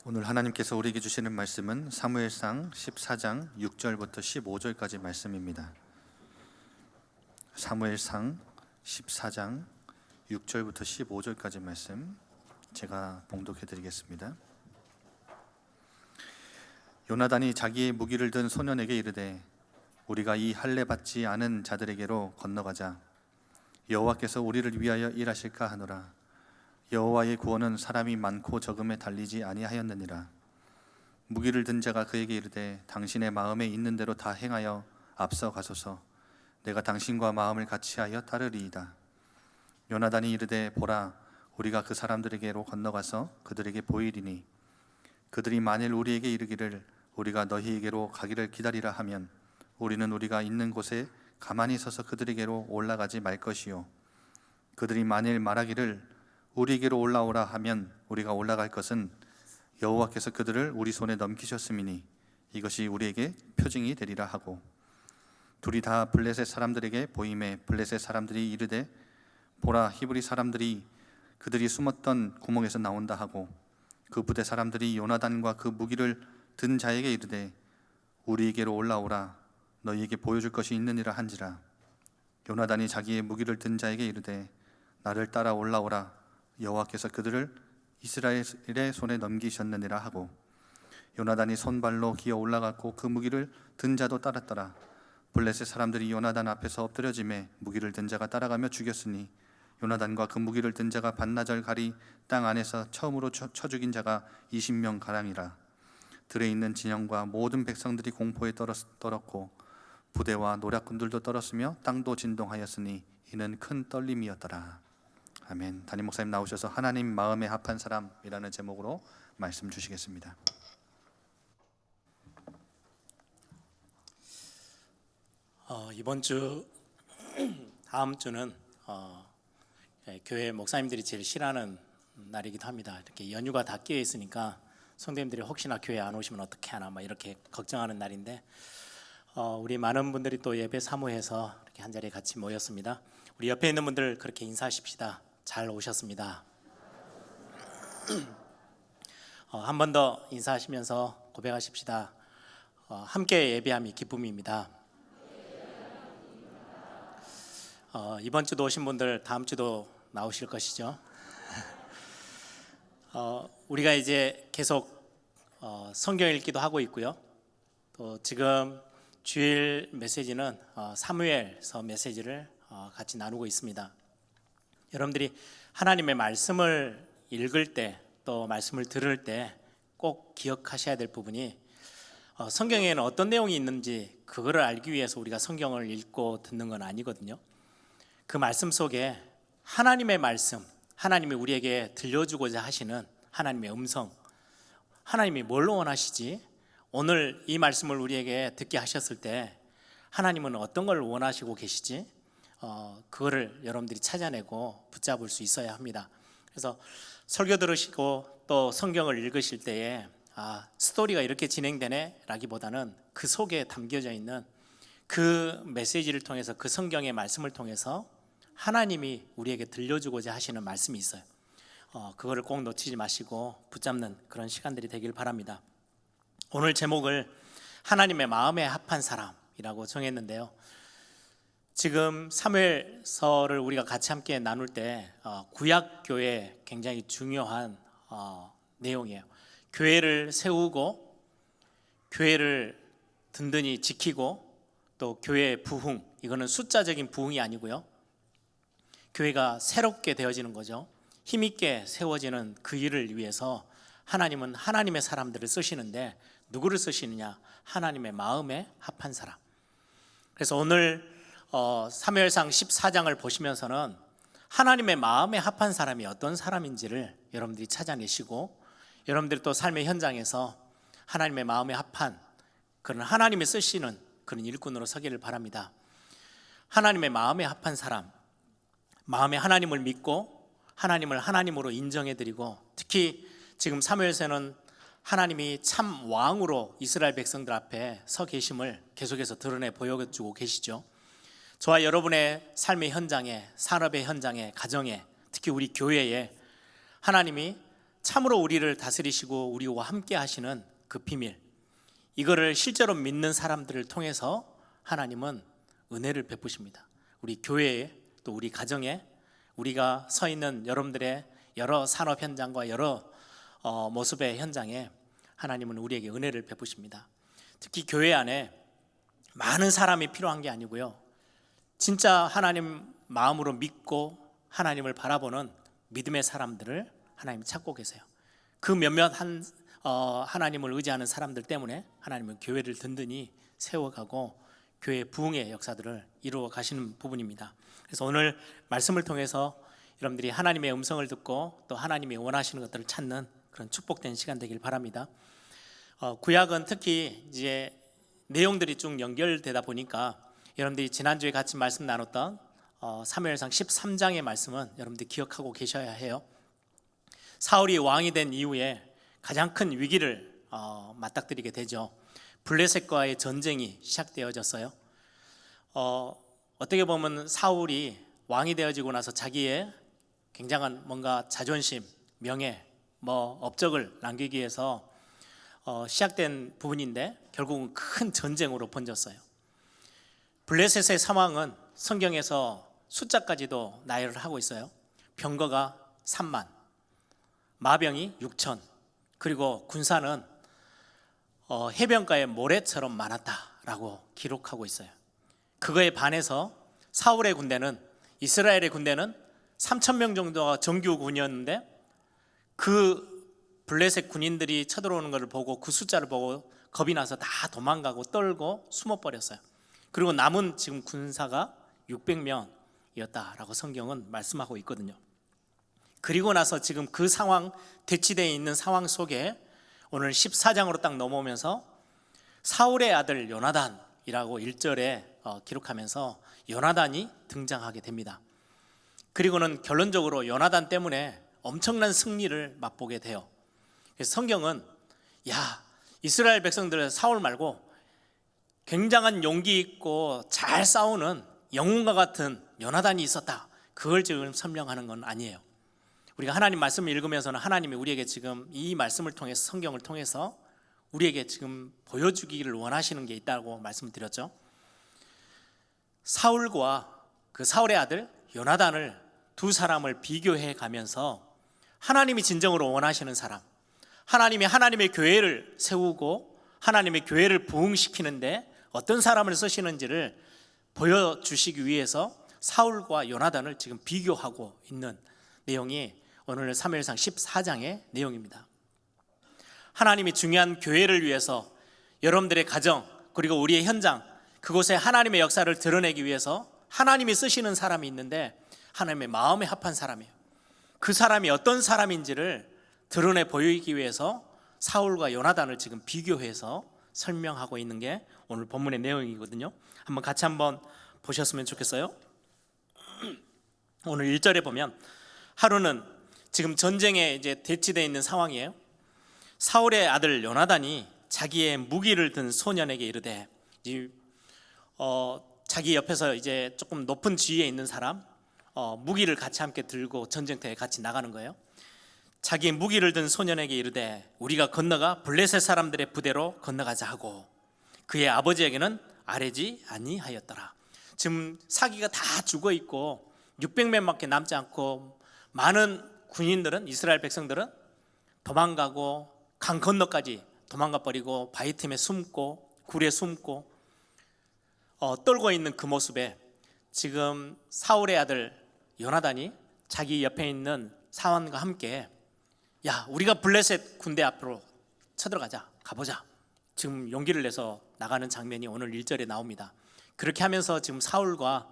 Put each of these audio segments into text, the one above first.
오늘 하나님께서 우리에게 주시는 말씀은 사무엘상 14장 6절부터 15절까지 말씀입니다. 사무엘상 14장 6절부터 15절까지 말씀 제가 봉독해 드리겠습니다. 요나단이 자기의 무기를 든 소년에게 이르되 우리가 이 할례 받지 않은 자들에게로 건너가자. 여호와께서 우리를 위하여 일하실까 하노라. 여호와의 구원은 사람이 많고 적음에 달리지 아니하였느니라. 무기를 든 자가 그에게 이르되 당신의 마음에 있는 대로 다 행하여 앞서 가소서. 내가 당신과 마음을 같이하여 따르리이다. 요나단이 이르되 보라, 우리가 그 사람들에게로 건너가서 그들에게 보이리니 그들이 만일 우리에게 이르기를 우리가 너희에게로 가기를 기다리라 하면 우리는 우리가 있는 곳에 가만히 서서 그들에게로 올라가지 말 것이요, 그들이 만일 말하기를 우리에게로 올라오라 하면 우리가 올라갈 것은 여호와께서 그들을 우리 손에 넘기셨음이니 이것이 우리에게 표징이 되리라 하고, 둘이 다 블레셋 사람들에게 보임에 블레셋 사람들이 이르되 보라, 히브리 사람들이 그들이 숨었던 구멍에서 나온다 하고, 그 부대 사람들이 요나단과 그 무기를 든 자에게 이르되 우리에게로 올라오라, 너희에게 보여줄 것이 있느니라 한지라. 요나단이 자기의 무기를 든 자에게 이르되 나를 따라 올라오라, 여호와께서 그들을 이스라엘의 손에 넘기셨느니라 하고, 요나단이 손발로 기어 올라갔고 그 무기를 든 자도 따랐더라. 블레셋 사람들이 요나단 앞에서 엎드려지매 무기를 든 자가 따라가며 죽였으니 요나단과 그 무기를 든 자가 반나절 가리 땅 안에서 처음으로 쳐 죽인 자가 20명 가량이라. 들에 있는 진영과 모든 백성들이 공포에 떨었고 부대와 노략군들도 떨었으며 땅도 진동하였으니 이는 큰 떨림이었더라. 아멘. 담임 목사님 나오셔서 하나님 마음에 합한 사람이라는 제목으로 말씀 주시겠습니다. 이번 주 다음 주는 교회 목사님들이 제일 싫어하는 날이기도 합니다. 이렇게 연휴가 다 끼어 있으니까 성도님들이 혹시나 교회 안 오시면 어떻게 하나 막 이렇게 걱정하는 날인데, 우리 많은 분들이 또 예배 사모해서 이렇게 한 자리에 같이 모였습니다. 우리 옆에 있는 분들 그렇게 인사하십시다. 잘 오셨습니다. 한 번 더 인사하시면서 고백하십시다. 함께 예배함이 기쁨입니다. 이번 주도 오신 분들 다음 주도 나오실 것이죠. 우리가 이제 계속 성경 읽기도 하고 있고요. 또 지금 주일 메시지는 사무엘서 메시지를 같이 나누고 있습니다. 여러분들이 하나님의 말씀을 읽을 때, 또 말씀을 들을 때 꼭 기억하셔야 될 부분이, 성경에는 어떤 내용이 있는지 그거를 알기 위해서 우리가 성경을 읽고 듣는 건 아니거든요. 그 말씀 속에 하나님의 말씀, 하나님이 우리에게 들려주고자 하시는 하나님의 음성, 하나님이 뭘 원하시지? 오늘 이 말씀을 우리에게 듣게 하셨을 때 하나님은 어떤 걸 원하시고 계시지? 그거를 여러분들이 찾아내고 붙잡을 수 있어야 합니다. 그래서 설교 들으시고 또 성경을 읽으실 때에 스토리가 이렇게 진행되네 라기보다는 그 속에 담겨져 있는 그 메시지를 통해서, 그 성경의 말씀을 통해서 하나님이 우리에게 들려주고자 하시는 말씀이 있어요. 그거를 꼭 놓치지 마시고 붙잡는 그런 시간들이 되길 바랍니다. 오늘 제목을 하나님의 마음에 합한 사람이라고 정했는데요. 지금 사무엘서를 우리가 같이 함께 나눌 때 구약교회 굉장히 중요한 내용이에요. 교회를 세우고 교회를 든든히 지키고 또 교회의 부흥, 이거는 숫자적인 부흥이 아니고요, 교회가 새롭게 되어지는 거죠. 힘있게 세워지는 그 일을 위해서 하나님은 하나님의 사람들을 쓰시는데 누구를 쓰시느냐? 하나님의 마음에 합한 사람. 그래서 오늘 사무엘상 14장을 보시면서는 하나님의 마음에 합한 사람이 어떤 사람인지를 여러분들이 찾아내시고, 여러분들이 또 삶의 현장에서 하나님의 마음에 합한 그런 하나님이 쓰시는 그런 일꾼으로 서기를 바랍니다. 하나님의 마음에 합한 사람, 마음에 하나님을 믿고 하나님을 하나님으로 인정해드리고, 특히 지금 사무엘서는 하나님이 참 왕으로 이스라엘 백성들 앞에 서 계심을 계속해서 드러내 보여주고 계시죠. 저와 여러분의 삶의 현장에, 산업의 현장에, 가정에, 특히 우리 교회에 하나님이 참으로 우리를 다스리시고 우리와 함께 하시는 그 비밀, 이거를 실제로 믿는 사람들을 통해서 하나님은 은혜를 베푸십니다. 우리 교회에, 또 우리 가정에, 우리가 서 있는 여러분들의 여러 산업 현장과 여러 모습의 현장에 하나님은 우리에게 은혜를 베푸십니다. 특히 교회 안에 많은 사람이 필요한 게 아니고요, 진짜 하나님 마음으로 믿고 하나님을 바라보는 믿음의 사람들을 하나님 찾고 계세요. 그 몇몇 하나님을 의지하는 사람들 때문에 하나님은 교회를 든든히 세워가고 교회 부흥의 역사들을 이루어 가시는 부분입니다. 그래서 오늘 말씀을 통해서 여러분들이 하나님의 음성을 듣고 또 하나님이 원하시는 것들을 찾는 그런 축복된 시간 되길 바랍니다. 구약은 특히 이제 내용들이 쭉 연결되다 보니까 여러분들이 지난주에 같이 말씀 나눴던 사무엘상 13장의 말씀은 여러분들이 기억하고 계셔야 해요. 사울이 왕이 된 이후에 가장 큰 위기를 맞닥뜨리게 되죠. 블레셋과의 전쟁이 시작되어졌어요. 어떻게 보면 사울이 왕이 되어지고 나서 자기의 굉장한 뭔가 자존심, 명예, 업적을 남기기 위해서 시작된 부분인데 결국은 큰 전쟁으로 번졌어요. 블레셋의 상황은 성경에서 숫자까지도 나열을 하고 있어요. 병거가 3만, 마병이 6천, 그리고 군사는 해변가의 모래처럼 많았다라고 기록하고 있어요. 그거에 반해서 사울의 군대는, 이스라엘의 군대는 3천 명 정도가 정규 군이었는데 그 블레셋 군인들이 쳐들어오는 것을 보고 그 숫자를 보고 겁이 나서 다 도망가고 떨고 숨어버렸어요. 그리고 남은 지금 군사가 600명이었다라고 성경은 말씀하고 있거든요. 그리고 나서 지금 그 상황, 대치되어 있는 상황 속에 오늘 14장으로 딱 넘어오면서 사울의 아들 요나단이라고 1절에 기록하면서 요나단이 등장하게 됩니다. 그리고는 결론적으로 요나단 때문에 엄청난 승리를 맛보게 돼요. 그래서 성경은 이스라엘 백성들 사울 말고 굉장한 용기 있고 잘 싸우는 영웅과 같은 요나단이 있었다, 그걸 지금 설명하는 건 아니에요. 우리가 하나님 말씀을 읽으면서는 하나님이 우리에게 지금 이 말씀을 통해서, 성경을 통해서 우리에게 지금 보여주기를 원하시는 게 있다고 말씀드렸죠. 사울과 그 사울의 아들 요나단을, 두 사람을 비교해 가면서 하나님이 진정으로 원하시는 사람, 하나님이 하나님의 교회를 세우고 하나님의 교회를 부흥시키는데 어떤 사람을 쓰시는지를 보여주시기 위해서 사울과 요나단을 지금 비교하고 있는 내용이 오늘 사무엘상 14장의 내용입니다. 하나님이 중요한 교회를 위해서, 여러분들의 가정 그리고 우리의 현장, 그곳에 하나님의 역사를 드러내기 위해서 하나님이 쓰시는 사람이 있는데 하나님의 마음에 합한 사람이에요. 그 사람이 어떤 사람인지를 드러내 보이기 위해서 사울과 요나단을 지금 비교해서 설명하고 있는 게 오늘 본문의 내용이거든요. 한번 같이 보셨으면 좋겠어요. 오늘 1절에 보면 하루는 지금 전쟁에 이제 대치되어 있는 상황이에요. 사울의 아들 요나단이 자기의 무기를 든 소년에게 이르되, 자기 옆에서 이제 조금 높은 지위에 있는 사람, 무기를 같이 함께 들고 전쟁터에 같이 나가는 거예요. 자기 무기를 든 소년에게 이르되 우리가 건너가 블레셋 사람들의 부대로 건너가자 하고 그의 아버지에게는 아뢰지 아니하였더라. 지금 사기가 다 죽어 있고 600명밖에 남지 않고 많은 군인들은, 이스라엘 백성들은 도망가고 강 건너까지 도망가 버리고 바위 틈에 숨고 굴에 숨고 떨고 있는 그 모습에 지금 사울의 아들 요나단이 자기 옆에 있는 사원과 함께 우리가 블레셋 군대 앞으로 쳐들어가자, 가보자, 지금 용기를 내서 나가는 장면이 오늘 1절에 나옵니다. 그렇게 하면서 지금 사울과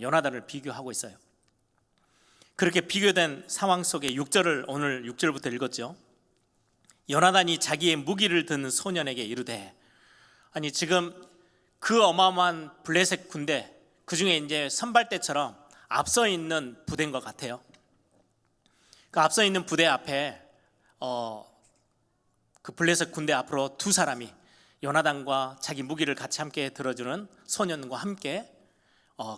요나단을 비교하고 있어요. 그렇게 비교된 상황 속에 6절을 오늘 6절부터 읽었죠. 요나단이 자기의 무기를 든 소년에게 이르되, 아니 지금 그 어마어마한 블레셋 군대, 그 중에 이제 선발대처럼 앞서 있는 부대인 것 같아요. 그 앞서 있는 부대 앞에 그 블레셋 군대 앞으로 두 사람이, 요나단과 자기 무기를 같이 함께 들어주는 소년과 함께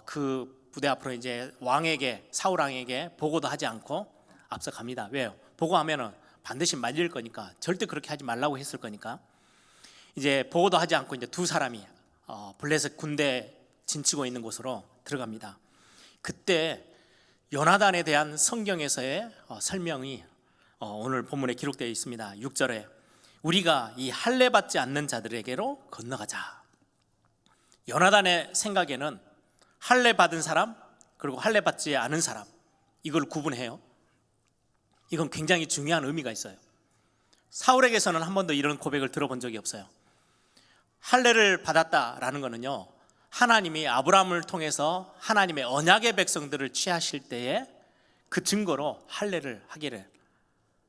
그 부대 앞으로 이제 왕에게, 사울 왕에게 보고도 하지 않고 앞서 갑니다. 왜요? 보고하면은 반드시 말릴 거니까 절대 그렇게 하지 말라고 했을 거니까 이제 보고도 하지 않고 이제 두 사람이 블레셋 군대 진치고 있는 곳으로 들어갑니다. 그때 요나단에 대한 성경에서의 설명이 오늘 본문에 기록되어 있습니다. 6절에 우리가 이 할례 받지 않는 자들에게로 건너가자. 요나단의 생각에는 할례 받은 사람 그리고 할례 받지 않은 사람 이걸 구분해요. 이건 굉장히 중요한 의미가 있어요. 사울에게서는 한 번도 이런 고백을 들어본 적이 없어요. 할례를 받았다라는 거는요, 하나님이 아브라함을 통해서 하나님의 언약의 백성들을 취하실 때에 그 증거로 할례를 하기를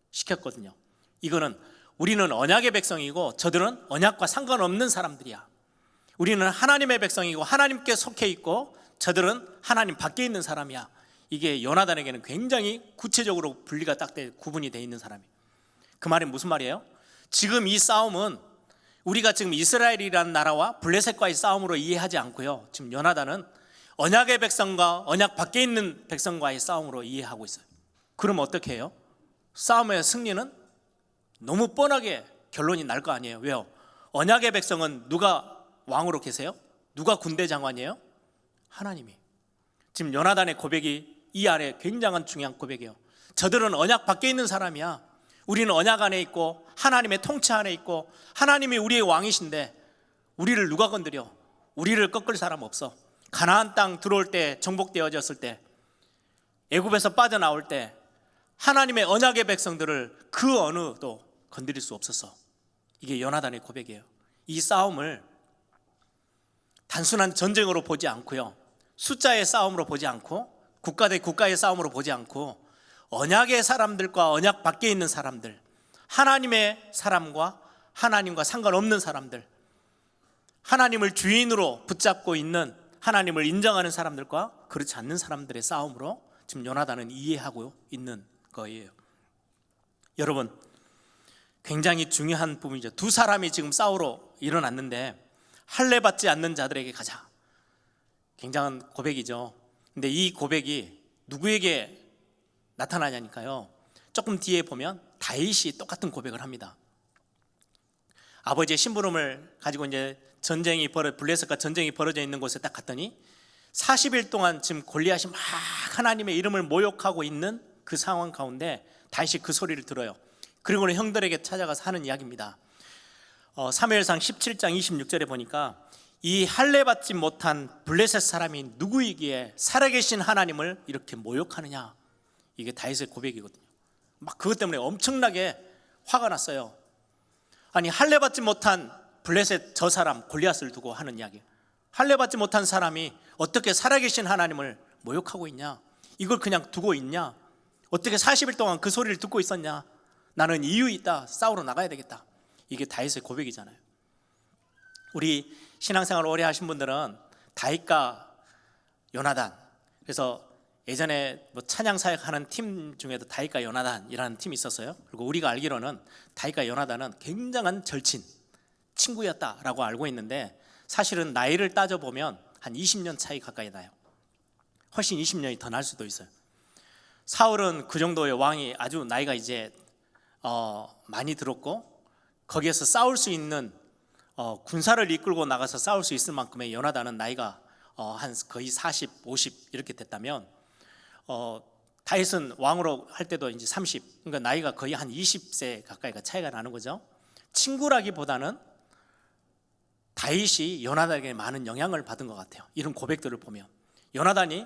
시켰거든요. 이거는 우리는 언약의 백성이고 저들은 언약과 상관없는 사람들이야. 우리는 하나님의 백성이고 하나님께 속해 있고 저들은 하나님 밖에 있는 사람이야. 이게 요나단에게는 굉장히 구체적으로 분리가 딱 구분이 되어 있는 사람이에요. 그 말이 무슨 말이에요? 지금 이 싸움은 우리가 지금 이스라엘이라는 나라와 블레셋과의 싸움으로 이해하지 않고요, 지금 요나단은 언약의 백성과 언약 밖에 있는 백성과의 싸움으로 이해하고 있어요. 그럼 어떻게 해요? 싸움의 승리는 너무 뻔하게 결론이 날 거 아니에요. 왜요? 언약의 백성은 누가 왕으로 계세요? 누가 군대 장관이에요? 하나님이. 지금 요나단의 고백이 이 안에 굉장한 중요한 고백이에요. 저들은 언약 밖에 있는 사람이야. 우리는 언약 안에 있고 하나님의 통치 안에 있고 하나님이 우리의 왕이신데 우리를 누가 건드려? 우리를 꺾을 사람 없어. 가나안 땅 들어올 때, 정복되어졌을 때, 애굽에서 빠져나올 때 하나님의 언약의 백성들을 그 어느도 건드릴 수 없었어. 이게 요나단의 고백이에요. 이 싸움을 단순한 전쟁으로 보지 않고요, 숫자의 싸움으로 보지 않고 국가 대 국가의 싸움으로 보지 않고 언약의 사람들과 언약 밖에 있는 사람들, 하나님의 사람과 하나님과 상관없는 사람들, 하나님을 주인으로 붙잡고 있는, 하나님을 인정하는 사람들과 그렇지 않는 사람들의 싸움으로 지금 요나단은 이해하고 있는 거예요. 여러분, 굉장히 중요한 부분이죠. 두 사람이 지금 싸우러 일어났는데 할례 받지 않는 자들에게 가자. 굉장한 고백이죠. 근데 이 고백이 누구에게 나타나냐니까요, 조금 뒤에 보면 다윗이 똑같은 고백을 합니다. 아버지의 심부름을 가지고 이제 블레셋과 전쟁이 벌어져 있는 곳에 딱 갔더니 40일 동안 지금 골리앗이 막 하나님의 이름을 모욕하고 있는 그 상황 가운데 다윗이 그 소리를 들어요. 그리고는 형들에게 찾아가서 하는 이야기입니다. 사무엘상 17장 26절에 보니까 이 할례 받지 못한 블레셋 사람이 누구이기에 살아계신 하나님을 이렇게 모욕하느냐. 이게 다윗의 고백이거든요. 막 그것 때문에 엄청나게 화가 났어요. 아니, 할례 받지 못한 블레셋 저 사람 골리앗을 두고 하는 이야기. 할례 받지 못한 사람이 어떻게 살아계신 하나님을 모욕하고 있냐? 이걸 그냥 두고 있냐? 어떻게 40일 동안 그 소리를 듣고 있었냐? 나는 이유 있다. 싸우러 나가야 되겠다. 이게 다윗의 고백이잖아요. 우리 신앙생활 오래 하신 분들은 다윗과 요나단, 그래서 예전에 찬양 사역하는 팀 중에도 다윗과 요나단이라는 팀이 있었어요. 그리고 우리가 알기로는 다윗과 요나단은 굉장한 절친, 친구였다라고 알고 있는데 사실은 나이를 따져보면 한 20년 차이 가까이 나요. 훨씬 20년이 더 날 수도 있어요. 사울은 그 정도의 왕이 아주 나이가 이제 많이 들었고 거기에서 싸울 수 있는 군사를 이끌고 나가서 싸울 수 있을 만큼의 요나단은 나이가 한 거의 40, 50 이렇게 됐다면 다윗은 왕으로 할 때도 이제 30, 그러니까 나이가 거의 한 20세 가까이가 차이가 나는 거죠. 친구라기보다는 다윗이 요나단에게 많은 영향을 받은 것 같아요. 이런 고백들을 보면 요나단이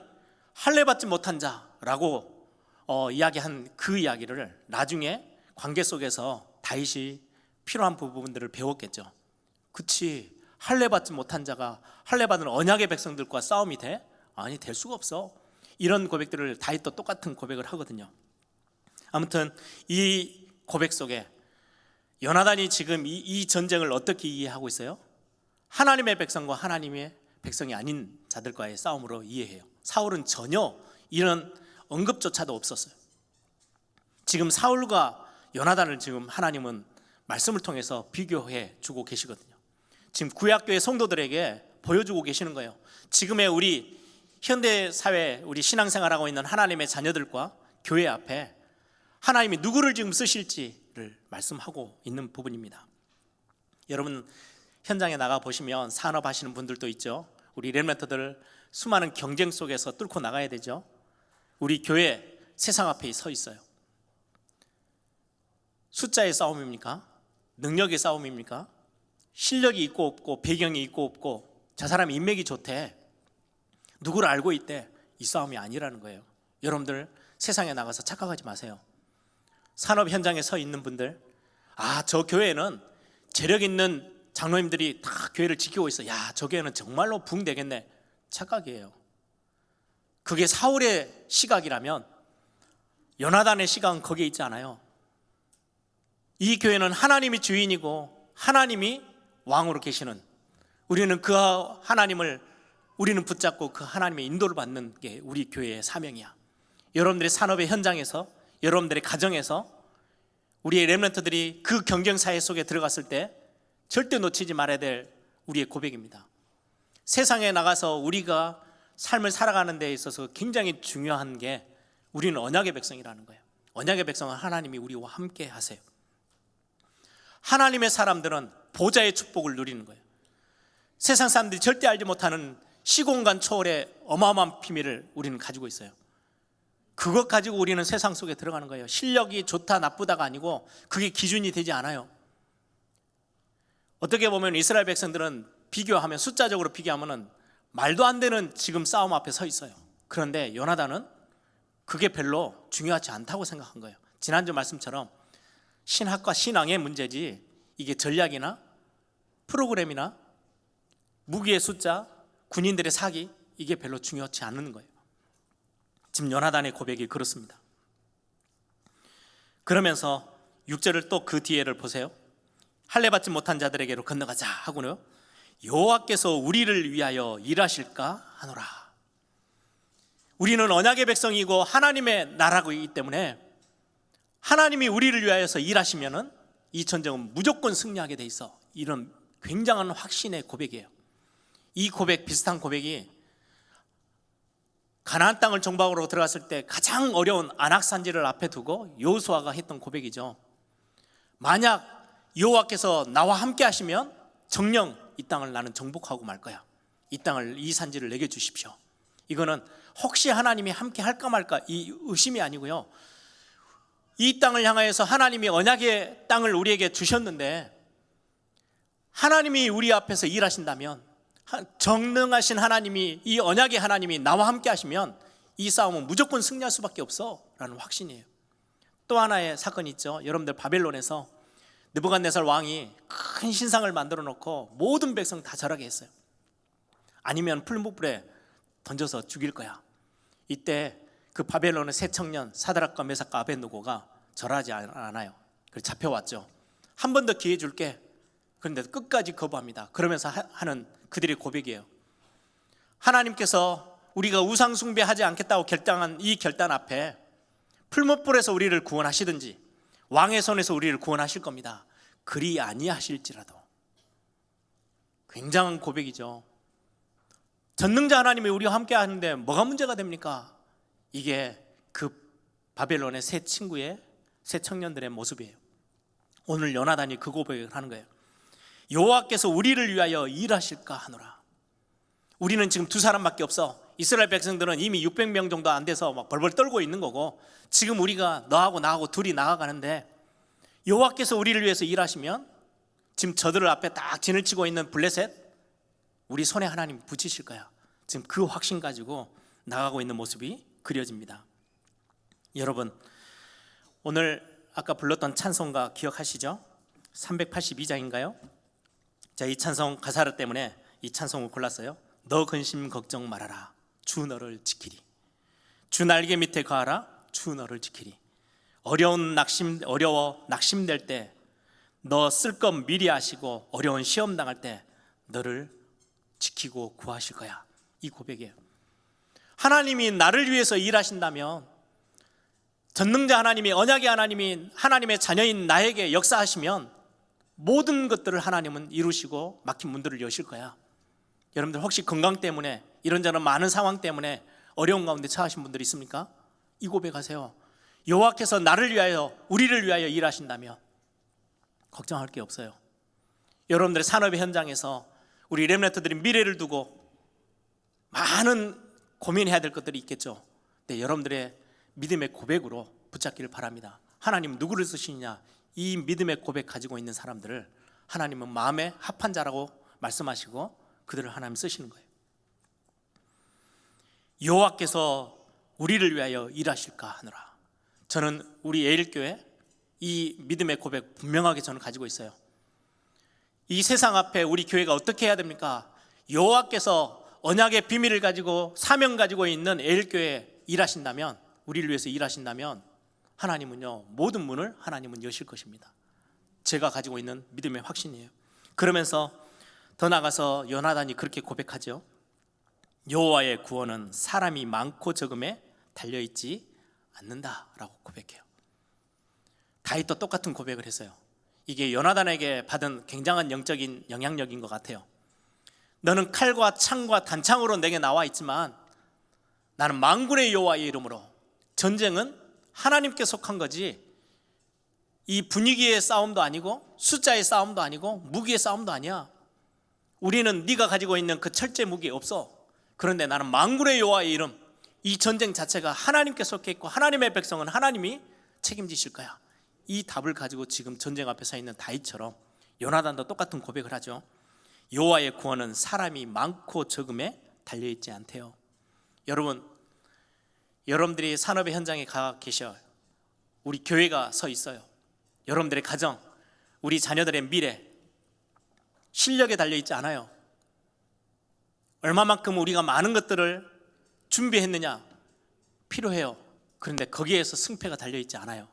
할례 받지 못한 자라고 이야기한 그 이야기를 나중에 관계 속에서 다윗이 필요한 부분들을 배웠겠죠. 그치, 할례 받지 못한 자가 할례 받은 언약의 백성들과 싸움이 돼? 아니, 될 수가 없어. 이런 고백들을 다윗도 똑같은 고백을 하거든요. 아무튼 이 고백 속에 요나단이 지금 이 전쟁을 어떻게 이해하고 있어요? 하나님의 백성과 하나님의 백성이 아닌 자들과의 싸움으로 이해해요. 사울은 전혀 이런 언급조차도 없었어요. 지금 사울과 요나단을 지금 하나님은 말씀을 통해서 비교해 주고 계시거든요. 지금 구약교회 성도들에게 보여주고 계시는 거예요. 지금의 우리 현대사회, 우리 신앙생활하고 있는 하나님의 자녀들과 교회 앞에 하나님이 누구를 지금 쓰실지, 메시지를 말씀하고 있는 부분입니다. 여러분 현장에 나가 보시면 산업하시는 분들도 있죠. 우리 렘넌트들 수많은 경쟁 속에서 뚫고 나가야 되죠. 우리 교회 세상 앞에 서 있어요. 숫자의 싸움입니까? 능력의 싸움입니까? 실력이 있고 없고 배경이 있고 없고 저 사람이 인맥이 좋대, 누구를 알고 있대, 이 싸움이 아니라는 거예요. 여러분들 세상에 나가서 착각하지 마세요. 산업 현장에 서 있는 분들, 저 교회는 재력 있는 장로님들이 다 교회를 지키고 있어, 저 교회는 정말로 부흥되겠네, 착각이에요. 그게 사울의 시각이라면 요나단의 시각은 거기에 있지 않아요. 이 교회는 하나님이 주인이고 하나님이 왕으로 계시는, 우리는 그 하나님을 우리는 붙잡고 그 하나님의 인도를 받는 게 우리 교회의 사명이야. 여러분들의 산업의 현장에서, 여러분들의 가정에서 우리의 렘넌트들이 그 경쟁 사회 속에 들어갔을 때 절대 놓치지 말아야 될 우리의 고백입니다. 세상에 나가서 우리가 삶을 살아가는 데 있어서 굉장히 중요한 게 우리는 언약의 백성이라는 거예요. 언약의 백성은 하나님이 우리와 함께 하세요. 하나님의 사람들은 보좌의 축복을 누리는 거예요. 세상 사람들이 절대 알지 못하는 시공간 초월의 어마어마한 비밀을 우리는 가지고 있어요. 그것 가지고 우리는 세상 속에 들어가는 거예요. 실력이 좋다 나쁘다가 아니고 그게 기준이 되지 않아요. 어떻게 보면 이스라엘 백성들은 비교하면, 숫자적으로 비교하면 말도 안 되는 지금 싸움 앞에 서 있어요. 그런데 요나단은 그게 별로 중요하지 않다고 생각한 거예요. 지난주 말씀처럼 신학과 신앙의 문제지 이게 전략이나 프로그램이나 무기의 숫자, 군인들의 사기, 이게 별로 중요하지 않은 거예요. 지금 요나단의 고백이 그렇습니다. 그러면서 6절을 또 그 뒤에를 보세요. 할례 받지 못한 자들에게로 건너가자 하고요, 여호와께서 우리를 위하여 일하실까 하노라. 우리는 언약의 백성이고 하나님의 나라이기 때문에 하나님이 우리를 위하여서 일하시면은 이 전쟁은 무조건 승리하게 돼 있어. 이런 굉장한 확신의 고백이에요. 이 고백, 비슷한 고백이 가나안 땅을 정복하러 들어갔을 때 가장 어려운 안악산지를 앞에 두고 여호수아가 했던 고백이죠. 만약 여호와께서 나와 함께 하시면 정녕 이 땅을 나는 정복하고 말 거야. 이 땅을, 이 산지를 내게 주십시오. 이거는 혹시 하나님이 함께 할까 말까 이 의심이 아니고요, 이 땅을 향하여서 하나님이 언약의 땅을 우리에게 주셨는데 하나님이 우리 앞에서 일하신다면, 전능하신 하나님이, 이 언약의 하나님이 나와 함께 하시면 이 싸움은 무조건 승리할 수밖에 없어 라는 확신이에요. 또 하나의 사건이 있죠. 여러분들 바벨론에서 느부갓네살 왕이 큰 신상을 만들어 놓고 모든 백성 다 절하게 했어요. 아니면 풀무불에 던져서 죽일 거야. 이때 그 바벨론의 세 청년 사드락과 메삭과 아벳느고가 절하지 않아요. 그래서 잡혀왔죠. 한 번 더 기회 줄게. 그런데 끝까지 거부합니다. 그러면서 하는 그들의 고백이에요. 하나님께서 우리가 우상 숭배하지 않겠다고 결단한 이 결단 앞에 풀무불에서 우리를 구원하시든지 왕의 손에서 우리를 구원하실 겁니다. 그리 아니하실지라도. 굉장한 고백이죠. 전능자 하나님이 우리와 함께 하는데 뭐가 문제가 됩니까? 이게 그 바벨론의 세 친구의, 세 청년들의 모습이에요. 오늘 요나단이 그 고백을 하는 거예요. 여호와께서 우리를 위하여 일하실까 하노라. 우리는 지금 두 사람밖에 없어. 이스라엘 백성들은 이미 600명 정도 안 돼서 막 벌벌 떨고 있는 거고, 지금 우리가 너하고 나하고 둘이 나아가는데 여호와께서 우리를 위해서 일하시면 지금 저들을 앞에 딱 진을 치고 있는 블레셋, 우리 손에 하나님 붙이실 거야. 지금 그 확신 가지고 나가고 있는 모습이 그려집니다. 여러분, 오늘 아까 불렀던 찬송가 기억하시죠? 382장인가요? 자, 이 찬송 가사 때문에 이 찬송을 골랐어요. 너 근심 걱정 말아라, 주 너를 지키리. 주 날개 밑에 거하라, 주 너를 지키리. 어려워 낙심될 때 너 쓸 것 미리 아시고 어려운 시험 당할 때 너를 지키고 구하실 거야. 이 고백이에요. 하나님이 나를 위해서 일하신다면, 전능자 하나님이, 언약의 하나님이 하나님의 자녀인 나에게 역사하시면 모든 것들을 하나님은 이루시고 막힌 문들을 여실 거야. 여러분들 혹시 건강 때문에, 이런저런 많은 상황 때문에 어려운 가운데 처하신 분들 있습니까? 이 고백하세요. 여호와께서 나를 위하여 우리를 위하여 일하신다면 걱정할 게 없어요. 여러분들의 산업의 현장에서 우리 렘넌트들이 미래를 두고 많은 고민해야 될 것들이 있겠죠. 네, 여러분들의 믿음의 고백으로 붙잡기를 바랍니다. 하나님은 누구를 쓰시느냐? 이 믿음의 고백 가지고 있는 사람들을 하나님은 마음에 합한 자라고 말씀하시고 그들을 하나님 쓰시는 거예요. 여호와께서 우리를 위하여 일하실까 하노라. 저는 우리 예일교회 이 믿음의 고백 분명하게 저는 가지고 있어요. 이 세상 앞에 우리 교회가 어떻게 해야 됩니까? 여호와께서 언약의 비밀을 가지고 사명 가지고 있는 예일교회에 일하신다면, 우리를 위해서 일하신다면 하나님은요 모든 문을 하나님은 여실 것입니다. 제가 가지고 있는 믿음의 확신이에요. 그러면서 더 나가서 요나단이 그렇게 고백하죠. 여호와의 구원은 사람이 많고 적음에 달려있지 않는다라고 고백해요. 다윗도 똑같은 고백을 했어요. 이게 요나단에게 받은 굉장한 영적인 영향력인 것 같아요. 너는 칼과 창과 단창으로 내게 나와 있지만 나는 만군의 여호와의 이름으로, 전쟁은 하나님께 속한 거지 이 분위기의 싸움도 아니고 숫자의 싸움도 아니고 무기의 싸움도 아니야. 우리는 네가 가지고 있는 그 철제 무기 없어. 그런데 나는 만군의 여호와의 이름, 이 전쟁 자체가 하나님께 속해 있고 하나님의 백성은 하나님이 책임지실 거야. 이 답을 가지고 지금 전쟁 앞에 서 있는 다윗처럼 요나단도 똑같은 고백을 하죠. 여호와의 구원은 사람이 많고 적음에 달려있지 않대요. 여러분들이 산업의 현장에 가 계셔. 우리 교회가 서 있어요. 여러분들의 가정, 우리 자녀들의 미래, 실력에 달려있지 않아요. 얼마만큼 우리가 많은 것들을 준비했느냐 필요해요. 그런데 거기에서 승패가 달려있지 않아요.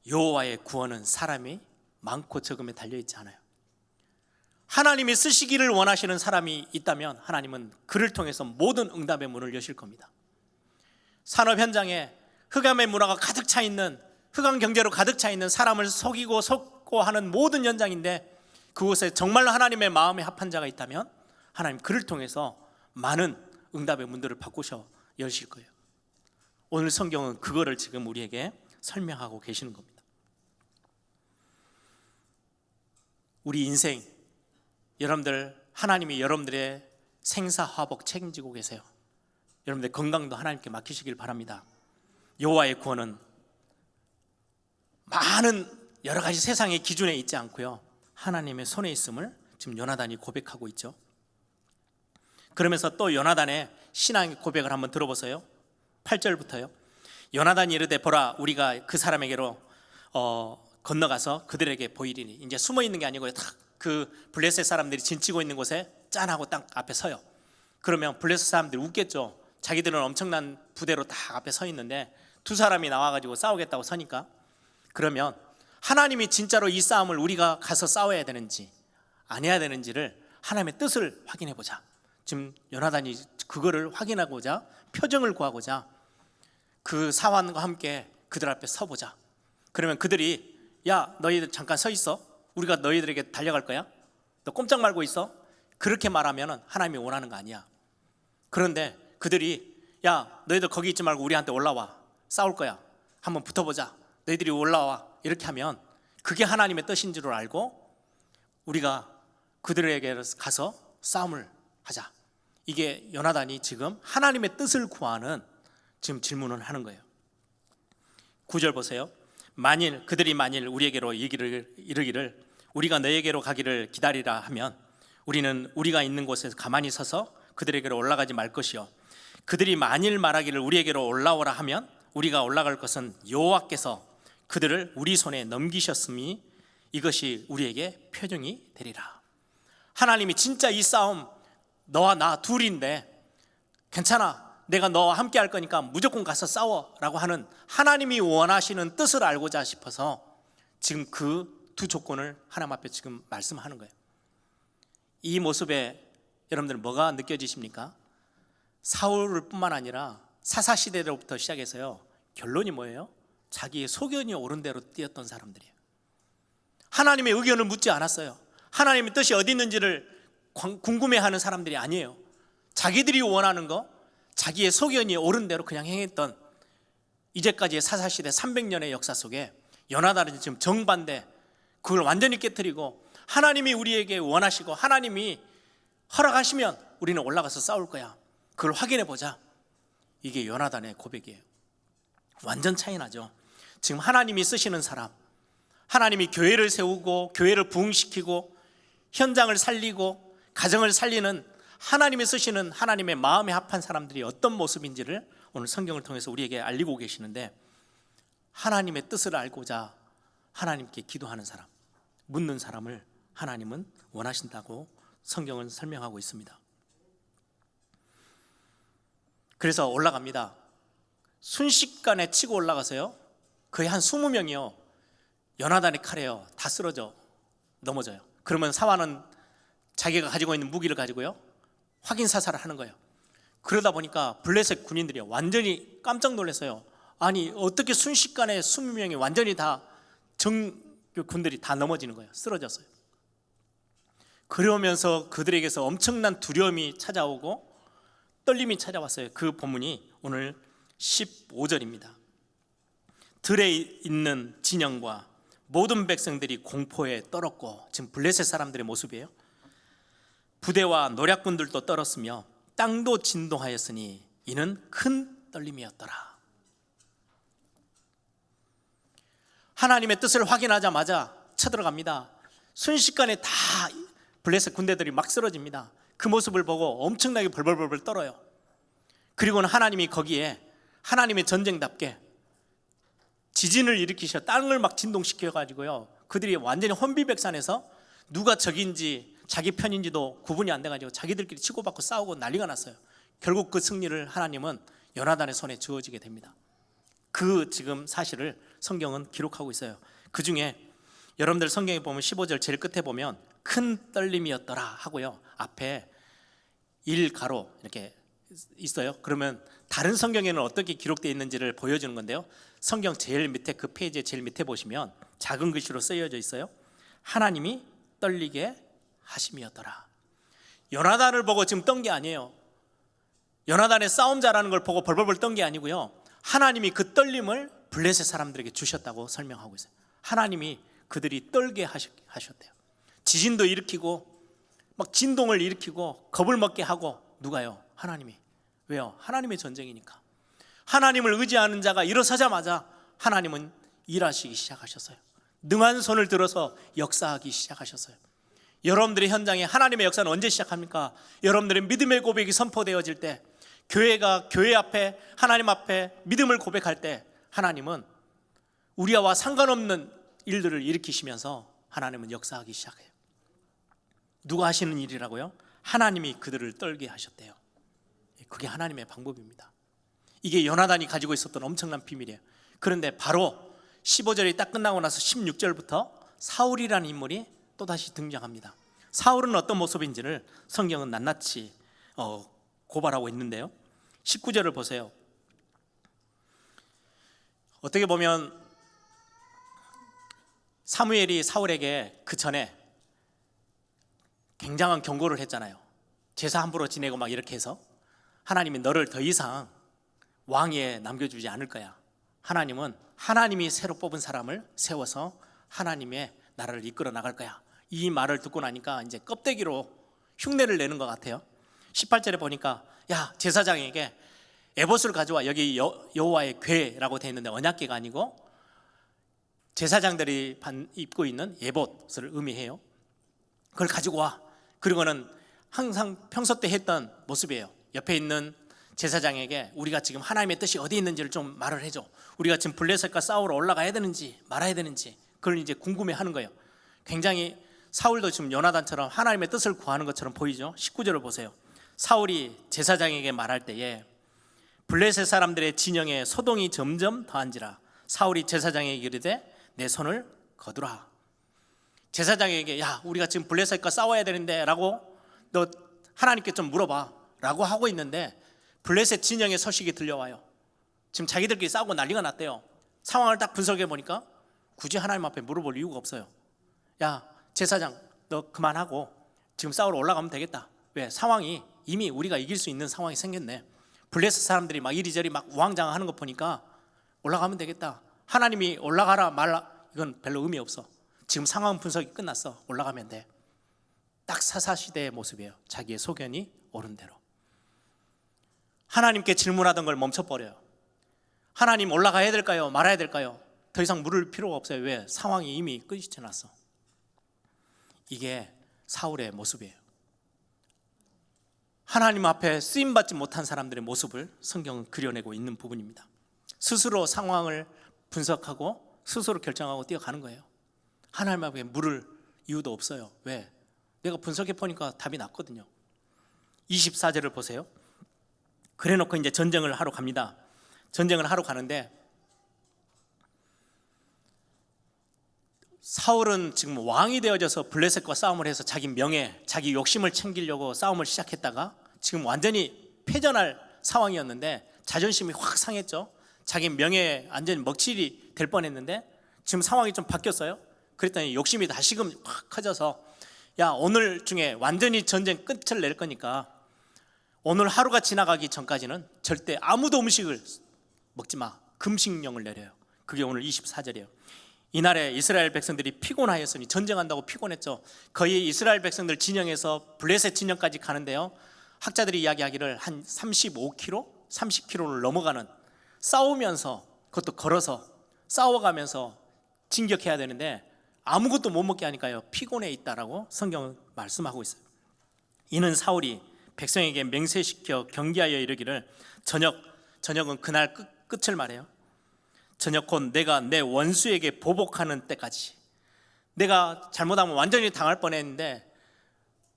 여호와의 구원은 사람이 많고 적음에 달려있지 않아요. 하나님이 쓰시기를 원하시는 사람이 있다면 하나님은 그를 통해서 모든 응답의 문을 여실 겁니다. 산업 현장에 흑암의 문화가 가득 차 있는, 흑암 경제로 가득 차 있는, 사람을 속이고 속고 하는 모든 현장인데 그곳에 정말로 하나님의 마음에 합한 자가 있다면 하나님 그를 통해서 많은 응답의 문들을 바꾸셔 여실 거예요. 오늘 성경은 그거를 지금 우리에게 설명하고 계시는 겁니다. 우리 인생, 여러분들 하나님이 여러분들의 생사화복 책임지고 계세요. 여러분들 건강도 하나님께 맡기시길 바랍니다. 여호와의 구원은 많은 여러 가지 세상의 기준에 있지 않고요, 하나님의 손에 있음을 지금 요나단이 고백하고 있죠. 그러면서 또 요나단의 신앙의 고백을 한번 들어보세요. 8절부터요. 요나단이 이르되 보라, 우리가 그 사람에게로 건너가서 그들에게 보이리니. 이제 숨어 있는 게 아니고요, 딱 그 블레셋 사람들이 진치고 있는 곳에 짠하고 딱 앞에 서요. 그러면 블레셋 사람들이 웃겠죠. 자기들은 엄청난 부대로 다 앞에 서 있는데 두 사람이 나와가지고 싸우겠다고 서니까. 그러면 하나님이 진짜로 이 싸움을 우리가 가서 싸워야 되는지 안 해야 되는지를 하나님의 뜻을 확인해 보자. 지금 요나단이 그거를 확인하고자, 표정을 구하고자 그 사환과 함께 그들 앞에 서보자. 그러면 그들이 야, 너희들 잠깐 서 있어. 우리가 너희들에게 달려갈 거야. 너 꼼짝 말고 있어. 그렇게 말하면 하나님이 원하는 거 아니야. 그런데 그들이 야, 너희들 거기 있지 말고 우리한테 올라와. 싸울 거야. 한번 붙어보자. 너희들이 올라와. 이렇게 하면 그게 하나님의 뜻인 줄 알고 우리가 그들에게 가서 싸움을 하자. 이게 요나단이 지금 하나님의 뜻을 구하는 지금 질문을 하는 거예요. 9절 보세요. 그들이 만일 우리에게로 이르기를 우리가 너에게로 가기를 기다리라 하면 우리는 우리가 있는 곳에서 가만히 서서 그들에게로 올라가지 말 것이요, 그들이 만일 말하기를 우리에게로 올라오라 하면 우리가 올라갈 것은 여호와께서 그들을 우리 손에 넘기셨음이 이것이 우리에게 표징이 되리라. 하나님이 진짜 이 싸움 너와 나 둘인데 괜찮아, 내가 너와 함께 할 거니까 무조건 가서 싸워 라고 하는 하나님이 원하시는 뜻을 알고자 싶어서 지금 그 두 조건을 하나님 앞에 지금 말씀하는 거예요. 이 모습에 여러분들 뭐가 느껴지십니까? 사울 뿐만 아니라 사사시대로부터 시작해서요, 결론이 뭐예요? 자기의 소견이 옳은 대로 뛰었던 사람들이에요. 하나님의 의견을 묻지 않았어요. 하나님의 뜻이 어디 있는지를 궁금해하는 사람들이 아니에요. 자기들이 원하는 거, 자기의 소견이 옳은 대로 그냥 행했던 이제까지의 사사시대 300년의 역사 속에 요나단은 지금 정반대, 그걸 완전히 깨뜨리고 하나님이 우리에게 원하시고 하나님이 허락하시면 우리는 올라가서 싸울 거야, 그걸 확인해 보자. 이게 요나단의 고백이에요. 완전 차이 나죠. 지금 하나님이 쓰시는 사람, 하나님이 교회를 세우고 교회를 부흥시키고 현장을 살리고 가정을 살리는 하나님이 쓰시는 하나님의 마음에 합한 사람들이 어떤 모습인지를 오늘 성경을 통해서 우리에게 알리고 계시는데, 하나님의 뜻을 알고자 하나님께 기도하는 사람, 묻는 사람을 하나님은 원하신다고 성경은 설명하고 있습니다. 그래서 올라갑니다. 순식간에 치고 올라가서요, 거의 한 20명이요 요나단의 칼에요 다 쓰러져 넘어져요. 그러면 사환은 자기가 가지고 있는 무기를 가지고요 확인 사살을 하는 거예요. 그러다 보니까 블레셋 군인들이 완전히 깜짝 놀랐어요. 아니 어떻게 순식간에 20명이 완전히 다 군들이 다 넘어지는 거예요. 쓰러졌어요. 그러면서 그들에게서 엄청난 두려움이 찾아오고 떨림이 찾아왔어요. 그 본문이 오늘 15절입니다. 들에 있는 진영과 모든 백성들이 공포에 떨었고, 지금 블레셋 사람들의 모습이에요. 부대와 노략군들도 떨었으며 땅도 진동하였으니 이는 큰 떨림이었더라. 하나님의 뜻을 확인하자마자 쳐들어갑니다. 순식간에 다 블레셋 군대들이 막 쓰러집니다. 그 모습을 보고 엄청나게 벌벌벌 떨어요. 그리고는 하나님이 거기에 하나님의 전쟁답게 지진을 일으키셔 땅을 막 진동시켜 가지고요 그들이 완전히 혼비백산해서 누가 적인지 자기 편인지도 구분이 안 돼가지고 자기들끼리 치고받고 싸우고 난리가 났어요. 결국 그 승리를 하나님은 요나단의 손에 주어지게 됩니다. 그 지금 사실을 성경은 기록하고 있어요. 그 중에 여러분들 성경에 보면 15절 제일 끝에 보면 큰 떨림이었더라 하고요 앞에 1가로 이렇게 있어요. 그러면 다른 성경에는 어떻게 기록되어 있는지를 보여주는 건데요, 성경 제일 밑에 그 페이지의 제일 밑에 보시면 작은 글씨로 쓰여져 있어요. 하나님이 떨리게 하심이었더라. 요나단을 보고 지금 떤 게 아니에요. 요나단의 싸움 잘하는 걸 보고 벌벌벌 떤 게 아니고요, 하나님이 그 떨림을 블레셋 사람들에게 주셨다고 설명하고 있어요. 하나님이 그들이 떨게 하셨대요. 지진도 일으키고 막 진동을 일으키고 겁을 먹게 하고. 누가요? 하나님이. 왜요? 하나님의 전쟁이니까. 하나님을 의지하는 자가 일어서자마자 하나님은 일하시기 시작하셨어요. 능한 손을 들어서 역사하기 시작하셨어요. 여러분들의 현장에 하나님의 역사는 언제 시작합니까? 여러분들의 믿음의 고백이 선포되어질 때, 교회가 교회 앞에 하나님 앞에 믿음을 고백할 때 하나님은 우리와 상관없는 일들을 일으키시면서 하나님은 역사하기 시작해요. 누가 하시는 일이라고요? 하나님이 그들을 떨게 하셨대요. 그게 하나님의 방법입니다. 이게 요나단이 가지고 있었던 엄청난 비밀이에요. 그런데 바로 15절이 딱 끝나고 나서 16절부터 사울이라는 인물이 또다시 등장합니다. 사울은 어떤 모습인지를 성경은 낱낱이 고발하고 있는데요, 19절을 보세요. 어떻게 보면 사무엘이 사울에게 그 전에 굉장한 경고를 했잖아요. 제사 함부로 지내고 막 이렇게 해서 하나님이 너를 더 이상 왕위에 남겨주지 않을 거야. 하나님은 하나님이 새로 뽑은 사람을 세워서 하나님의 나라를 이끌어 나갈 거야. 이 말을 듣고 나니까 이제 껍데기로 흉내를 내는 것 같아요. 18절에 보니까 야, 제사장에게 에봇을 가져와. 여기 여호와의 궤라고 되어 있는데 언약궤가 아니고 제사장들이 입고 있는 에봇을 의미해요. 그걸 가지고 와. 그리고는 항상 평소 때 했던 모습이에요. 옆에 있는 제사장에게 우리가 지금 하나님의 뜻이 어디 있는지를 좀 말을 해줘. 우리가 지금 블레셋과 싸우러 올라가야 되는지 말아야 되는지 그걸 이제 궁금해하는 거예요. 굉장히 사울도 지금 요나단처럼 하나님의 뜻을 구하는 것처럼 보이죠. 19절을 보세요. 사울이 제사장에게 말할 때에 블레셋 사람들의 진영에 소동이 점점 더한지라 사울이 제사장에게 이르되 내 손을 거두라. 제사장에게 야, 우리가 지금 블레셋과 싸워야 되는데 라고 너 하나님께 좀 물어봐 라고 하고 있는데 블레셋 진영의 소식이 들려와요. 지금 자기들끼리 싸우고 난리가 났대요. 상황을 딱 분석해 보니까 굳이 하나님 앞에 물어볼 이유가 없어요. 야, 제사장 너 그만하고 지금 싸우러 올라가면 되겠다. 왜? 상황이 이미 우리가 이길 수 있는 상황이 생겼네. 블레셋 사람들이 막 이리저리 막 우왕좌왕하는 거 보니까 올라가면 되겠다. 하나님이 올라가라 말라 이건 별로 의미 없어. 지금 상황 분석이 끝났어. 올라가면 돼. 딱 사사시대의 모습이에요. 자기의 소견이 옳은 대로. 하나님께 질문하던 걸 멈춰버려요. 하나님 올라가야 될까요? 말아야 될까요? 더 이상 물을 필요가 없어요. 왜? 상황이 이미 끝이 났어. 이게 사울의 모습이에요. 하나님 앞에 쓰임받지 못한 사람들의 모습을 성경은 그려내고 있는 부분입니다. 스스로 상황을 분석하고 스스로 결정하고 뛰어가는 거예요. 하나님 앞에 물을 이유도 없어요. 왜? 내가 분석해 보니까 답이 났거든요. 24절을 보세요. 그래놓고 이제 전쟁을 하러 갑니다. 전쟁을 하러 가는데 사울은 지금 왕이 되어져서 블레셋과 싸움을 해서 자기 명예, 자기 욕심을 챙기려고 싸움을 시작했다가 지금 완전히 패전할 상황이었는데 자존심이 확 상했죠. 자기 명예에 완전히 먹칠이 될 뻔했는데 지금 상황이 좀 바뀌었어요. 그랬더니 욕심이 다시금 확 커져서 야, 오늘 중에 완전히 전쟁 끝을 낼 거니까 오늘 하루가 지나가기 전까지는 절대 아무도 음식을 먹지 마. 금식령을 내려요. 그게 오늘 24절이에요. 이날에 이스라엘 백성들이 피곤하였으니 전쟁한다고 피곤했죠. 거의 이스라엘 백성들 진영에서 블레셋 진영까지 가는데요, 학자들이 이야기하기를 한 35km, 30km를 넘어가는, 싸우면서, 그것도 걸어서 싸워가면서 진격해야 되는데 아무것도 못 먹게 하니까요 피곤해 있다라고 성경은 말씀하고 있어요. 이는 사울이 백성에게 맹세시켜 경계하여 이르기를, 저녁은 그날 끝을 말해요. 저녁 곧 내가 내 원수에게 보복하는 때까지. 내가 잘못하면 완전히 당할 뻔했는데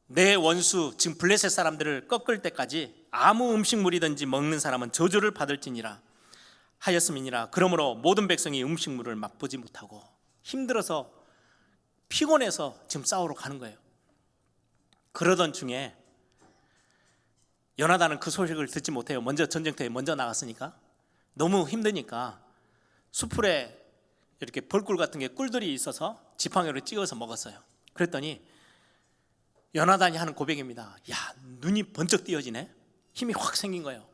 내 원수, 지금 블레셋 사람들을 꺾을 때까지 아무 음식물이든지 먹는 사람은 저주를 받을지니라 하였음이니라. 그러므로 모든 백성이 음식물을 맛보지 못하고 힘들어서 피곤해서 지금 싸우러 가는 거예요. 그러던 중에 요나단은 그 소식을 듣지 못해요. 먼저 전쟁터에 먼저 나갔으니까. 너무 힘드니까 수풀에 이렇게 벌꿀 같은 게 꿀들이 있어서 지팡이로 찍어서 먹었어요. 그랬더니 요나단이 하는 고백입니다. 야, 눈이 번쩍 띄어지네. 힘이 확 생긴 거예요.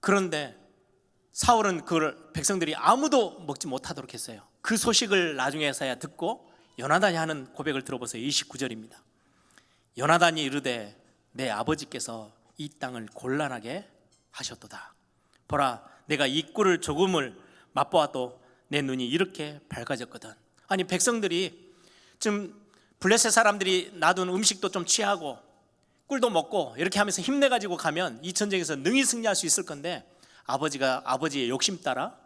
그런데 사울은 그걸 백성들이 아무도 먹지 못하도록 했어요. 그 소식을 나중에서야 듣고 요나단이 하는 고백을 들어보세요. 29절입니다. 요나단이 이르되 내 아버지께서 이 땅을 곤란하게 하셨도다. 보라, 내가 이 꿀을 조금을 맛보아도 내 눈이 이렇게 밝아졌거든. 아니, 백성들이 지금 블레셋 사람들이 놔둔 음식도 좀 취하고 꿀도 먹고 이렇게 하면서 힘내가지고 가면 이 전쟁에서 능히 승리할 수 있을 건데, 아버지가 아버지의 욕심 따라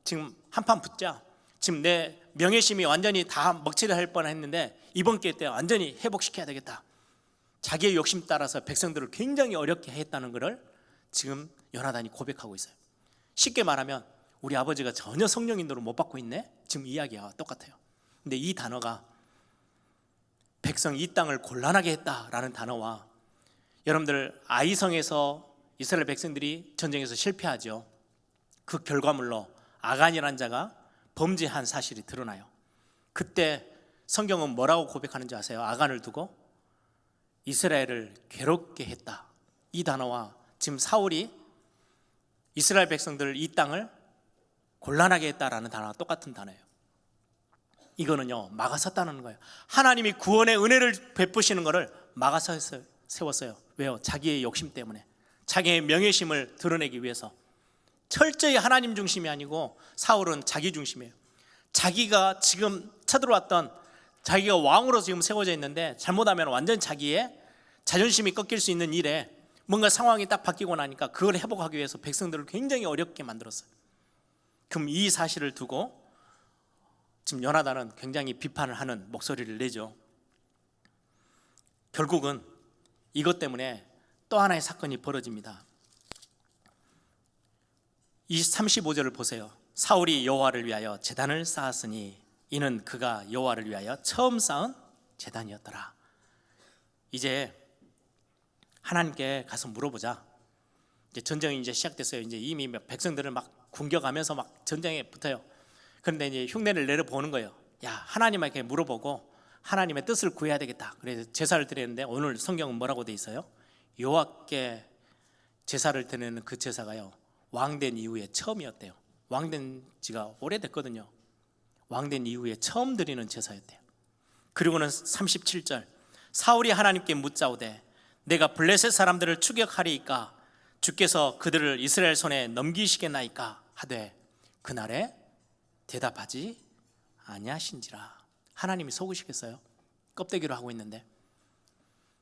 지금 한판 붙자, 지금 내 명예심이 완전히 다 먹칠을 할 뻔했는데 이번 기회 때 완전히 회복시켜야 되겠다. 자기의 욕심 따라서 백성들을 굉장히 어렵게 했다는 것을 지금 요나단이 고백하고 있어요. 쉽게 말하면 우리 아버지가 전혀 성령 인도를 못 받고 있네, 지금 이야기와 똑같아요. 근데 이 단어가 백성 이 땅을 곤란하게 했다라는 단어와, 여러분들 아이성에서 이스라엘 백성들이 전쟁에서 실패하죠. 그 결과물로 아간이라는 자가 범죄한 사실이 드러나요. 그때 성경은 뭐라고 고백하는지 아세요? 아간을 두고 이스라엘을 괴롭게 했다. 이 단어와 지금 사울이 이스라엘 백성들 이 땅을 곤란하게 했다라는 단어가 똑같은 단어예요. 이거는요 막아섰다는 거예요. 하나님이 구원의 은혜를 베푸시는 것을 막아서 세웠어요. 왜요? 자기의 욕심 때문에, 자기의 명예심을 드러내기 위해서. 철저히 하나님 중심이 아니고 사울은 자기 중심이에요. 자기가 지금 쳐들어왔던, 자기가 왕으로 지금 세워져 있는데 잘못하면 완전 자기의 자존심이 꺾일 수 있는 일에 뭔가 상황이 딱 바뀌고 나니까 그걸 회복하기 위해서 백성들을 굉장히 어렵게 만들었어요. 그럼 이 사실을 두고 지금 요나단은 굉장히 비판을 하는 목소리를 내죠. 결국은 이것 때문에 또 하나의 사건이 벌어집니다. 이 35절을 보세요. 사울이 여호와를 위하여 제단을 쌓았으니 이는 그가 여호와를 위하여 처음 쌓은 제단이었더라. 이제 하나님께 가서 물어보자. 이제 전쟁이 이제 시작됐어요. 이제 이미 백성들을 막 굶겨가면서 막 전쟁에 붙어요. 그런데 이제 흉내를 내려보는 거예요. 야, 하나님에게 물어보고 하나님의 뜻을 구해야 되겠다. 그래서 제사를 드리는데 오늘 성경은 뭐라고 돼 있어요? 여호와께 제사를 드리는 그 제사가요 왕된 이후에 처음이었대요. 왕된 지가 오래됐거든요. 왕된 이후에 처음 드리는 제사였대요. 그리고는 37절, 사울이 하나님께 묻자오되 내가 블레셋 사람들을 추격하리이까 주께서 그들을 이스라엘 손에 넘기시겠나이까 하되 그날에 대답하지 아니하신지라. 하나님이 속으시겠어요? 껍데기로 하고 있는데,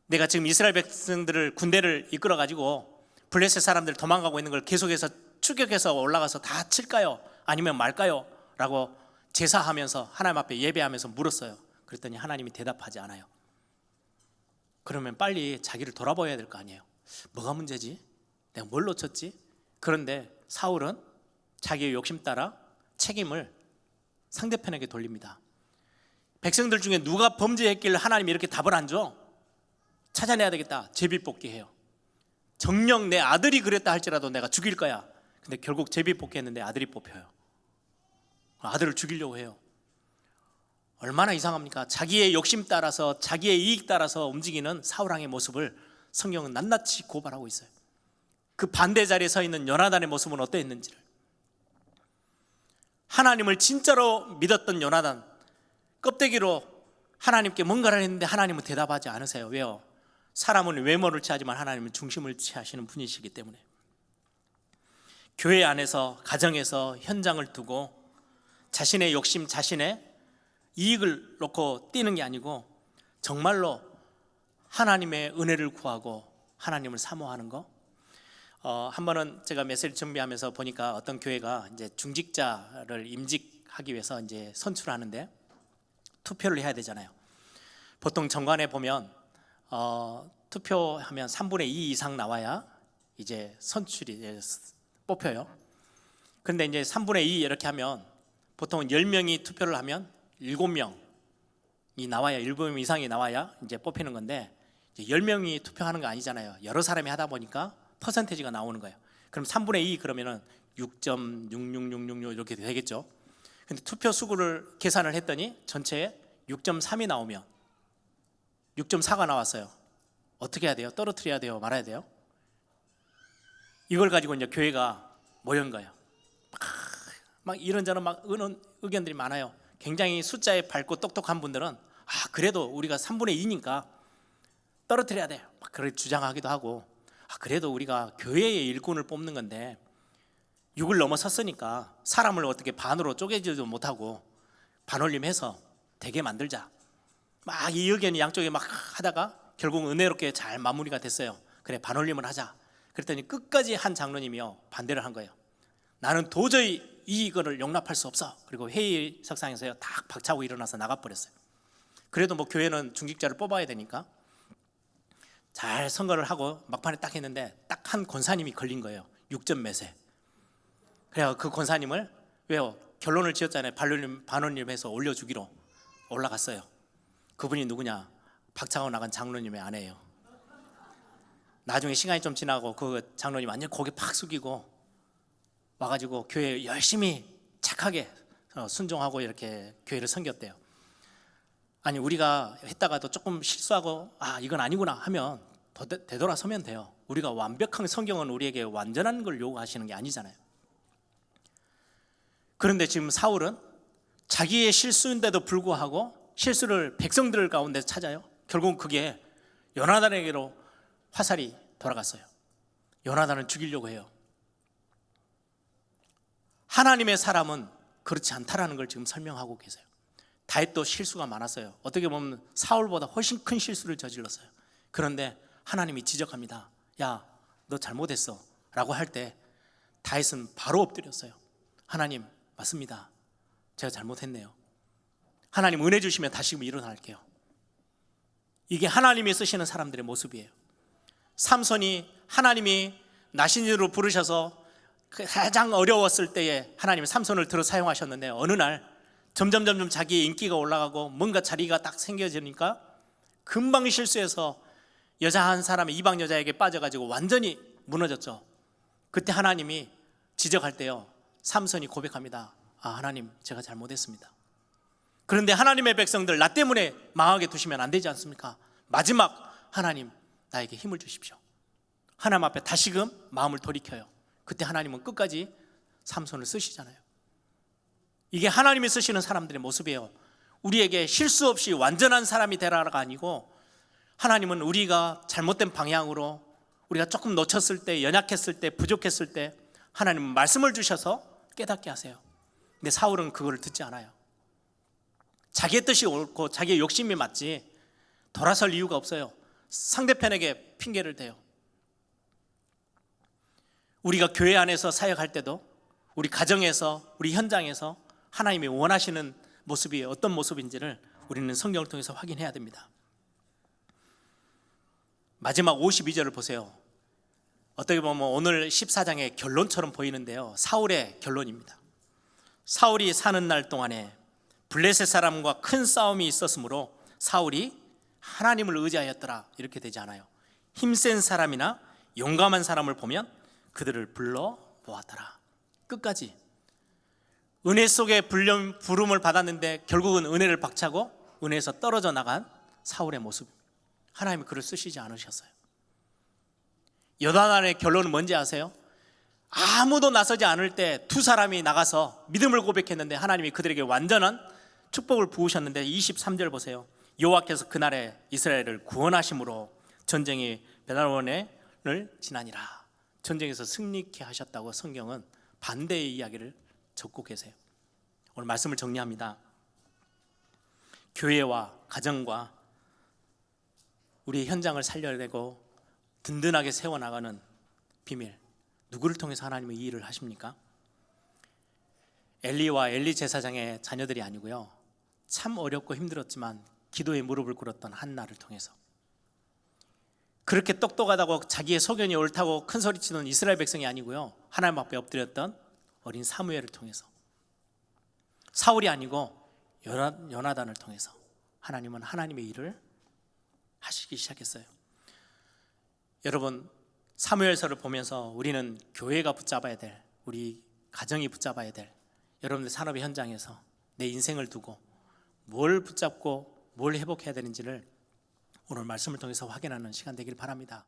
내가 지금 이스라엘 백성들을 군대를 이끌어 가지고 블레셋 사람들 도망가고 있는 걸 계속해서 추격해서 올라가서 다 칠까요? 아니면 말까요? 라고 제사하면서 하나님 앞에 예배하면서 물었어요. 그랬더니 하나님이 대답하지 않아요. 그러면 빨리 자기를 돌아봐야 될 거 아니에요. 뭐가 문제지? 내가 뭘 놓쳤지? 그런데 사울은 자기의 욕심 따라 책임을 상대편에게 돌립니다. 백성들 중에 누가 범죄했길래 하나님이 이렇게 답을 안 줘? 찾아내야 되겠다. 제비뽑기해요. 정녕 내 아들이 그랬다 할지라도 내가 죽일 거야. 근데 결국 제비뽑기했는데 아들이 뽑혀요. 아들을 죽이려고 해요. 얼마나 이상합니까? 자기의 욕심 따라서, 자기의 이익 따라서 움직이는 사울왕의 모습을 성경은 낱낱이 고발하고 있어요. 그 반대 자리에 서 있는 요나단의 모습은 어떠했는지를. 하나님을 진짜로 믿었던 요나단, 껍데기로 하나님께 뭔가를 했는데 하나님은 대답하지 않으세요. 왜요? 사람은 외모를 취하지만 하나님은 중심을 취하시는 분이시기 때문에. 교회 안에서, 가정에서 현장을 두고 자신의 욕심, 자신의 이익을 놓고 뛰는 게 아니고 정말로 하나님의 은혜를 구하고 하나님을 사모하는 거. 한 번은 제가 메시지 준비하면서 보니까 어떤 교회가 이제 중직자를 임직하기 위해서 이제 선출하는데 투표를 해야 되잖아요. 보통 정관에 보면 투표하면 3분의 2 이상 나와야 이제 선출이 뽑혀요. 그런데 이제 3분의 2 이렇게 하면 보통 10명이 투표를 하면 7명이 나와야, 7명 이상이 나와야 이제 뽑히는 건데, 이제 10명이 투표하는 거 아니잖아요. 여러 사람이 하다 보니까 퍼센테이지가 나오는 거예요. 그럼 3분의 2 그러면은 6.66666 이렇게 되겠죠. 근데 투표 수를 계산을 했더니 전체에 6.3이 나오면 6.4가 나왔어요. 어떻게 해야 돼요? 떨어뜨려야 돼요? 말아야 돼요? 이걸 가지고 이제 교회가 모인 거예요. 막 이런저런 막 의견들이 많아요. 굉장히 숫자에 밝고 똑똑한 분들은 그래도 우리가 3분의 2니까 떨어뜨려야 돼. 막 그렇게 주장하기도 하고, 그래도 우리가 교회의 일꾼을 뽑는 건데 6을 넘어섰으니까 사람을 어떻게 반으로 쪼개지도 못하고 반올림해서 되게 만들자. 막 이 의견이 양쪽에 막 하다가 결국 은혜롭게 잘 마무리가 됐어요. 그래, 반올림을 하자. 그랬더니 끝까지 한 장로님이요 반대를 한 거예요. 나는 도저히 이거를 용납할 수 없어. 그리고 회의석상에서요 딱 박차고 일어나서 나가버렸어요. 그래도 뭐 교회는 중직자를 뽑아야 되니까 잘 선거를 하고 막판에 딱 했는데 딱 한 권사님이 걸린 거예요. 6점 매세. 그래서 그 권사님을, 왜요? 결론을 지었잖아요. 반올림해서 올려주기로 올라갔어요. 그분이 누구냐? 박차고 나간 장로님의 아내예요. 나중에 시간이 좀 지나고 그 장로님 완전 고개 팍 숙이고 와가지고 교회 열심히 착하게 순종하고 이렇게 교회를 섬겼대요. 아니, 우리가 했다가도 조금 실수하고 이건 아니구나 하면 되돌아서면 돼요. 우리가 완벽한, 성경은 우리에게 완전한 걸 요구하시는 게 아니잖아요. 그런데 지금 사울은 자기의 실수인데도 불구하고 실수를 백성들 가운데 찾아요. 결국 그게 요나단에게로 화살이 돌아갔어요. 요나단을 죽이려고 해요. 하나님의 사람은 그렇지 않다라는 걸 지금 설명하고 계세요. 다윗도 실수가 많았어요. 어떻게 보면 사울보다 훨씬 큰 실수를 저질렀어요. 그런데 하나님이 지적합니다. 야, 너 잘못했어 라고 할 때 다윗은 바로 엎드렸어요. 하나님, 맞습니다. 제가 잘못했네요. 하나님 은혜 주시면 다시금 일어날게요. 이게 하나님이 쓰시는 사람들의 모습이에요. 삼손이 하나님이 나신으로 부르셔서 가장 어려웠을 때에 하나님이 삼손을 들어 사용하셨는데, 어느 날 점점 자기의 인기가 올라가고 뭔가 자리가 딱 생겨지니까 금방 실수해서 여자 한 사람의 이방 여자에게 빠져가지고 완전히 무너졌죠. 그때 하나님이 지적할 때요, 삼손이 고백합니다. 하나님, 제가 잘못했습니다. 그런데 하나님의 백성들 나 때문에 망하게 두시면 안 되지 않습니까? 마지막 하나님, 나에게 힘을 주십시오. 하나님 앞에 다시금 마음을 돌이켜요. 그때 하나님은 끝까지 삼손을 쓰시잖아요. 이게 하나님이 쓰시는 사람들의 모습이에요. 우리에게 실수 없이 완전한 사람이 되라가 아니고, 하나님은 우리가 잘못된 방향으로, 우리가 조금 놓쳤을 때, 연약했을 때, 부족했을 때 하나님은 말씀을 주셔서 깨닫게 하세요. 근데 사울은 그걸 듣지 않아요. 자기의 뜻이 옳고 자기의 욕심이 맞지 돌아설 이유가 없어요. 상대편에게 핑계를 대요. 우리가 교회 안에서 사역할 때도, 우리 가정에서, 우리 현장에서 하나님이 원하시는 모습이 어떤 모습인지를 우리는 성경을 통해서 확인해야 됩니다. 마지막 52절을 보세요. 어떻게 보면 오늘 14장의 결론처럼 보이는데요, 사울의 결론입니다. 사울이 사는 날 동안에 블레셋 사람과 큰 싸움이 있었으므로 사울이 하나님을 의지하였더라, 이렇게 되지 않아요. 힘센 사람이나 용감한 사람을 보면 그들을 불러 모았더라. 끝까지 은혜 속에 부름을 받았는데 결국은 은혜를 박차고 은혜에서 떨어져 나간 사울의 모습, 하나님이 그를 쓰시지 않으셨어요. 요단안의 결론은 뭔지 아세요? 아무도 나서지 않을 때 두 사람이 나가서 믿음을 고백했는데 하나님이 그들에게 완전한 축복을 부으셨는데 23절 보세요. 여호와께서 그날에 이스라엘을 구원하심으로 전쟁이 베다론을 지나니라. 전쟁에서 승리케 하셨다고 성경은 반대의 이야기를 적고 계세요. 오늘 말씀을 정리합니다. 교회와 가정과 우리 현장을 살려내고 든든하게 세워나가는 비밀, 누구를 통해서 하나님은 이 일을 하십니까? 엘리와 엘리 제사장의 자녀들이 아니고요, 참 어렵고 힘들었지만 기도에 무릎을 꿇었던 한나를 통해서, 그렇게 똑똑하다고 자기의 소견이 옳다고 큰 소리치던 이스라엘 백성이 아니고요, 하나님 앞에 엎드렸던 어린 사무엘을 통해서, 사울이 아니고 요나단을 통해서 하나님은 하나님의 일을 하시기 시작했어요. 여러분, 사무엘서를 보면서 우리는 교회가 붙잡아야 될, 우리 가정이 붙잡아야 될, 여러분들 산업의 현장에서 내 인생을 두고 뭘 붙잡고 뭘 회복해야 되는지를 오늘 말씀을 통해서 확인하는 시간 되길 바랍니다.